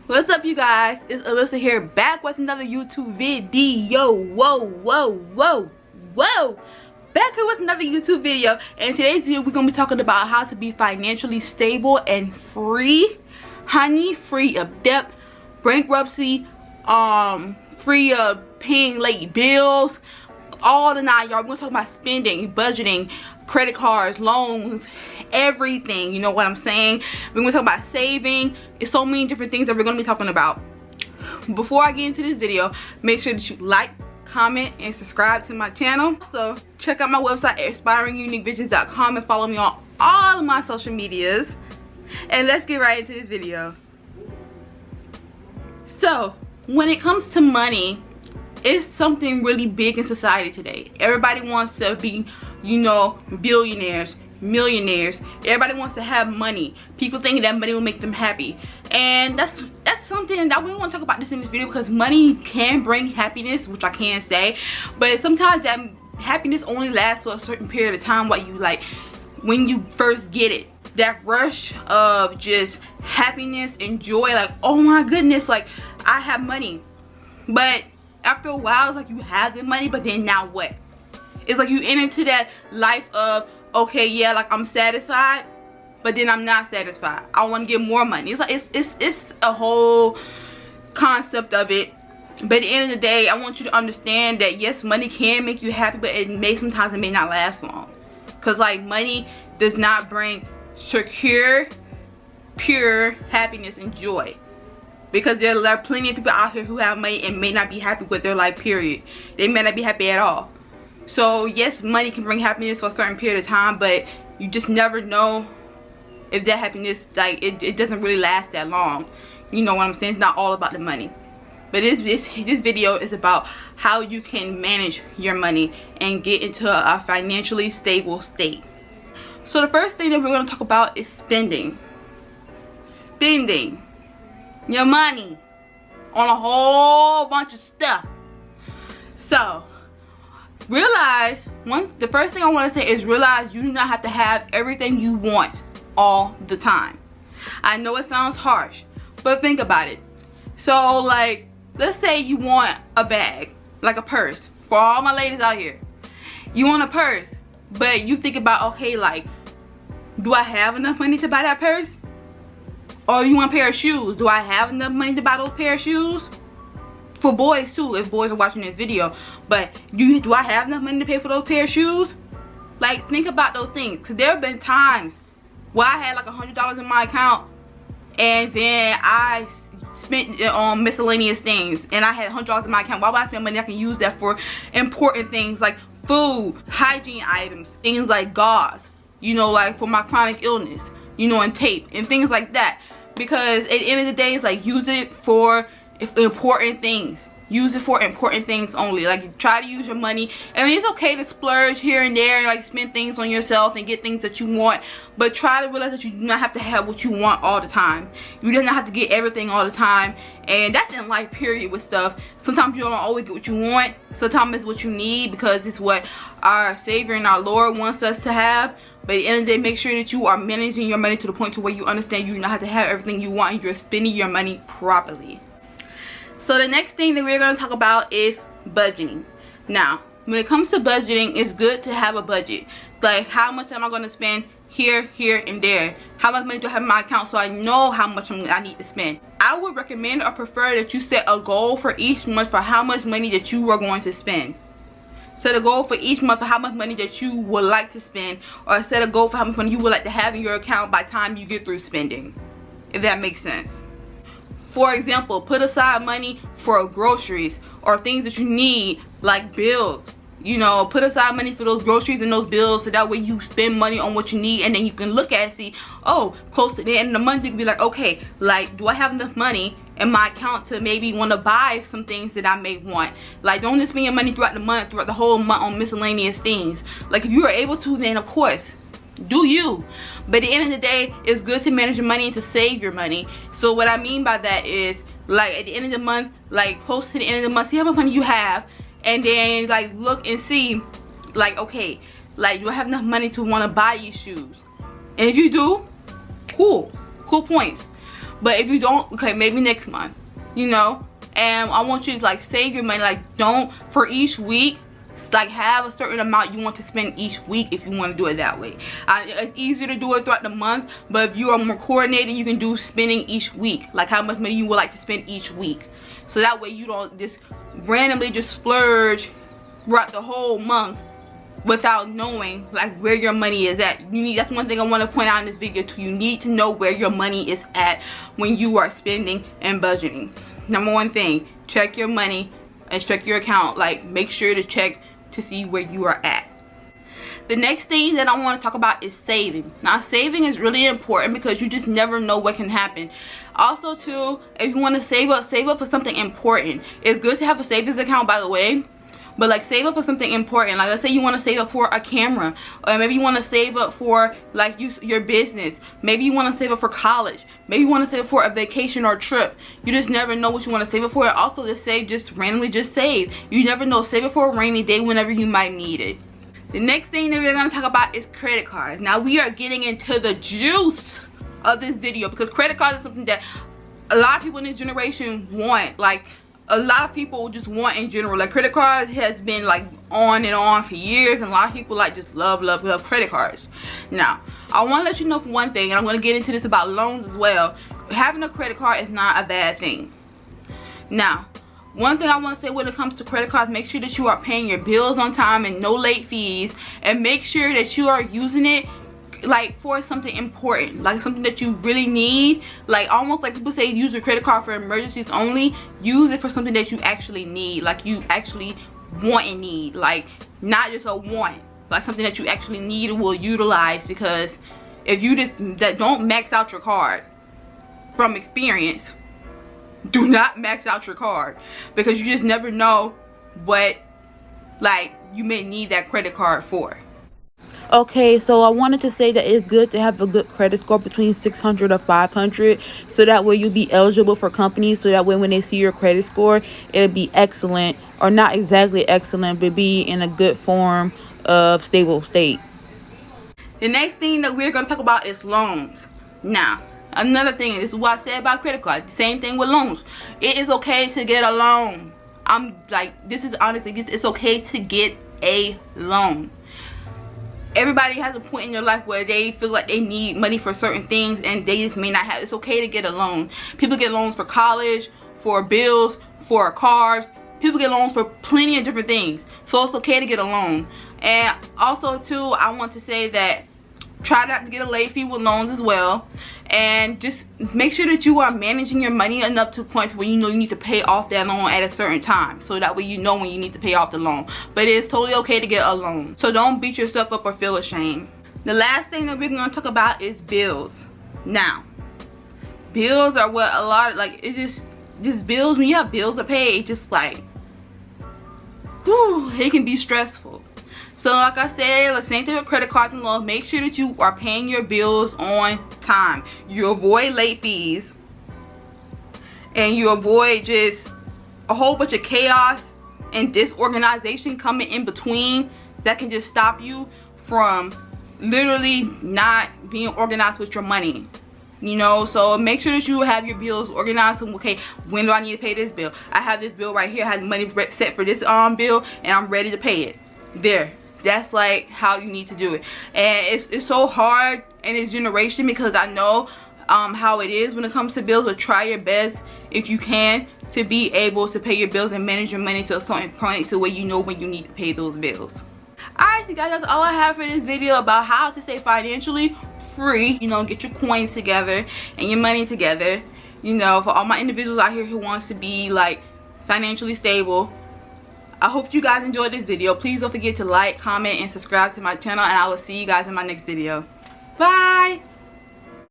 What's up, you guys? It's Alyssa here, back with another YouTube video. Whoa. Back here with another YouTube video. And in today's video, we're going to be talking about how to be financially stable and free. Honey, free of debt, bankruptcy, free of paying late bills, all the nine yards. We're going to talk about spending, budgeting, credit cards, loans, everything. You know what I'm saying? We're going to talk about saving. It's so many different things that we're going to be talking about. Before I get into this video, make sure that you like, comment, and subscribe to my channel. Also, check out my website at inspiringuniquevisions.com and follow me on all of my social medias. And let's get right into this video. So, when it comes to money, it's something really big in society today. Everybody wants to be, you know, billionaires, millionaires. Everybody wants to have money. People think that money will make them happy. And that's something that we want to talk about this in this video, because money can bring happiness, which I can say. But sometimes that happiness only lasts for a certain period of time, while you like when you first get it. That rush of just happiness and joy, like, oh my goodness, like I have money. But after a while, it's like you have the money, but then now what? It's like you enter into that life of, okay, yeah, like I'm satisfied, but then I'm not satisfied. I want to get more money. It's like it's a whole concept of it. But at the end of the day, I want you to understand that yes, money can make you happy, but sometimes it may not last long. Cause like money does not bring secure, pure happiness and joy. Because there are plenty of people out here who have money and may not be happy with their life, period. They may not be happy at all. So yes, money can bring happiness for a certain period of time, but you just never know if that happiness, like it doesn't really last that long. You know what I'm saying? It's not all about the money. But this video is about how you can manage your money and get into a financially stable state. So the first thing that we're going to talk about is spending. Spending your money on a whole bunch of stuff. So realize, the first thing I want to say is realize you do not have to have everything you want all the time. I know it sounds harsh, but think about it. So like, let's say you want a bag, like a purse. For all my ladies out here, you want a purse, but you think about, okay, like, do I have enough money to buy that purse? Or you want a pair of shoes, do I have enough money to buy those pair of shoes? For boys too, if boys are watching this video. But do I have enough money to pay for those pair of shoes? Like, think about those things. Because there have been times where I had like $100 in my account, and then I spent it on miscellaneous things, and I had $100 in my account. Why would I spend money? I can use that for important things like food, hygiene items, things like gauze, you know, like for my chronic illness, you know, and tape and things like that. Because at the end of the day, it's like, use it for important things. Use it for important things only. Like, try to use your money. I mean, it's okay to splurge here and there and like spend things on yourself and get things that you want, but try to realize that you do not have to have what you want all the time. You do not have to get everything all the time. And that's in life, period, with stuff. Sometimes you don't always get what you want. Sometimes it's what you need, because it's what our Savior and our Lord wants us to have. But at the end of the day, make sure that you are managing your money to the point to where you understand you do not have to have everything you want, and you're spending your money properly. So the next thing that we're going to talk about is budgeting. Now, when it comes to budgeting, it's good to have a budget. Like, how much am I going to spend here, and there? How much money do I have in my account so I know how much I need to spend? I would recommend or prefer that you set a goal for each month for how much money that you are going to spend. Set a goal for each month for how much money that you would like to spend, or set a goal for how much money you would like to have in your account by the time you get through spending, if that makes sense. For example, put aside money for groceries or things that you need, like bills. You know, put aside money for those groceries and those bills, so that way you spend money on what you need, and then you can look at it and see, oh, close to the end of the month, you can be like, okay, like, do I have enough money in my account to maybe want to buy some things that I may want? Like, don't just spend your money throughout the whole month on miscellaneous things. Like, if you are able to, then of course, do you. But at the end of the day, it's good to manage your money and to save your money. So what I mean by that is, like, at the end of the month, like close to the end of the month, see how much money you have, and then like look and see, like, okay, like, do I have enough money to want to buy you shoes? And if you do, cool points. But if you don't, okay, maybe next month, you know. And I want you to like save your money. Like, don't, for each week, like have a certain amount you want to spend each week if you want to do it that way. It's easier to do it throughout the month, but if you are more coordinated, you can do spending each week, like how much money you would like to spend each week. So that way you don't just randomly just splurge throughout the whole month without knowing like where your money is at. That's one thing I want to point out in this video too. You need to know where your money is at when you are spending and budgeting. Number one thing, check your money and check your account. Like, make sure to check to see where you are at. The next thing that I want to talk about is saving. Now, saving is really important because you just never know what can happen. Also too, if you want to save up for something important. It's good to have a savings account, by the way, but like save up for something important. Like, let's say you want to save up for a camera, or maybe you want to save up for like your business. Maybe you want to save up for college. Maybe you want to save up for a vacation or a trip. You just never know what you want to save it for. And also, just save, just randomly just save. You never know. Save it for a rainy day whenever you might need it. The next thing that we're going to talk about is credit cards. Now, we are getting into the juice of this video because credit cards is something that a lot of people in this generation want. Like, a lot of people just want in general. Like, credit cards has been like on and on for years, and a lot of people like just love credit cards. Now, I want to let you know for one thing, and I'm going to get into this about loans as well. Having a credit card is not a bad thing. Now, one thing I want to say when it comes to credit cards, make sure that you are paying your bills on time and no late fees, and make sure that you are using it like for something important, like something that you really need. Like, almost like people say use your credit card for emergencies only. Use it for something that you actually need, like you actually want and need, like not just a want, like something that you actually need and will utilize. Because if you just don't max out your card, from experience, do not max out your card, because you just never know what like you may need that credit card for. Okay, so I wanted to say that it's good to have a good credit score between 600 or 500, so that way you'll be eligible for companies, so that way when they see your credit score, it'll be excellent, or not exactly excellent, but be in a good form of stable state. The next thing that we're going to talk about is loans. Now, another thing, this is what I said about credit cards, same thing with loans. It is okay to get a loan. I'm like, this is honestly, it's okay to get a loan. Everybody has a point in their life where they feel like they need money for certain things and they just may not have. It's okay to get a loan. People get loans for college, for bills, for cars. People get loans for plenty of different things. So it's okay to get a loan. And also too, I want to say that try not to get a late fee with loans as well. And just make sure that you are managing your money enough to points where you know you need to pay off that loan at a certain time, so that way you know when you need to pay off the loan. But it's totally okay to get a loan, so don't beat yourself up or feel ashamed. The last thing that we're going to talk about is bills. Now, bills are what a lot of, like, it's just bills. When you have bills to pay, it's just like, whew, it can be stressful. So like I said, the same thing with credit cards and loans. Make sure that you are paying your bills on time. You avoid late fees. And you avoid just a whole bunch of chaos and disorganization coming in between that can just stop you from literally not being organized with your money. You know, so make sure that you have your bills organized. So, okay, when do I need to pay this bill? I have this bill right here. I have money set for this bill, and I'm ready to pay it. There. That's like how you need to do it. And it's so hard in this generation, because I know how it is when it comes to bills. But try your best, if you can, to be able to pay your bills and manage your money to a certain point, so where you know when you need to pay those bills. Alright, so guys, that's all I have for this video about how to stay financially free. You know, get your coins together and your money together. You know, for all my individuals out here who wants to be like financially stable. I hope you guys enjoyed this video. Please don't forget to like, comment, and subscribe to my channel, and I will see you guys in my next video. Bye!